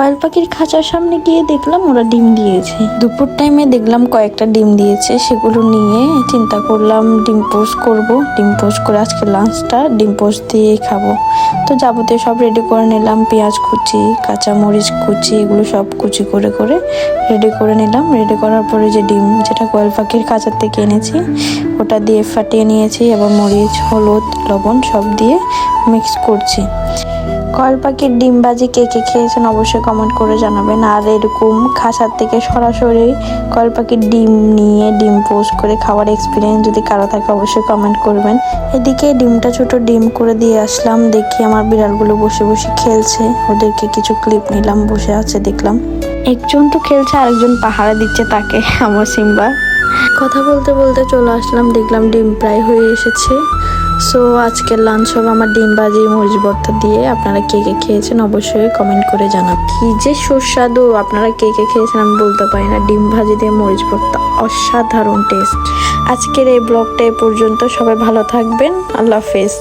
Coil পাখির খাঁচার সামনে গিয়ে দেখলাম ওরা ডিম দিয়েছে। দুপুর টাইমে দেখলাম কয়েকটা ডিম দিয়েছে, সেগুলো নিয়ে চিন্তা করলাম ডিম পোস্ট করব। ডিম পোস্ট করে আজকে লাঞ্চটা ডিম পোস্ট দিয়ে খাবো। তো যাবতীয় সব রেডি করে নিলাম, পেঁয়াজ কুচি, কাঁচামরিচ কুচি, এগুলো সব কুচি করে রেডি করে নিলাম। রেডি করার পরে যে ডিম, যেটা কয়েল পাখির খাঁচার থেকে এনেছি, ওটা দিয়ে ফাটিয়ে নিয়েছি এবং মরিচ, হলুদ, লবণ সব দিয়ে মিক্স করছি। কয়েল পাখির ডিম ভাজি কে কে খেয়েছেন অবশ্যই কমেন্ট করে জানাবেন। আর এরকম খাঁচার থেকে সরাসরি কয়েল পাখির ডিম নিয়ে ডিম পোস্ট করে খাওয়ার এক্সপিরিয়েন্স যদি কারো থাকে অবশ্যই কমেন্ট করবেন। এদিকে ডিমটা ছোট ডিম করে দিয়ে আসলাম, দেখি আমার বিড়ালগুলো বসে বসে খেলছে। ওদেরকে কিছু ক্লিপ নিলাম, বসে আছে দেখলাম। একজন তো খেলছে, আরেকজন পাহারা দিচ্ছে তাকে, আমার সিম্বা। কথা বলতে বলতে চলে আসলাম, দেখলাম ডিম প্রায় হয়ে এসেছে। সো আজকের লাঞ্চ হবে আমার ডিম ভাজি মরিচ ভর্তা দিয়ে। আপনারা কে কে খেয়েছেন অবশ্যই কমেন্ট করে জানাবেন। কি যে সুস্বাদু, আপনারা কে কে খেয়েছেন আমি বলতে পারি না। ডিম ভাজি দিয়ে মরিচ ভর্তা অসাধারণ টেস্ট। আজকের এই ব্লগটা এ পর্যন্ত, সবাই ভালো থাকবেন, আল্লাহ হাফেজ।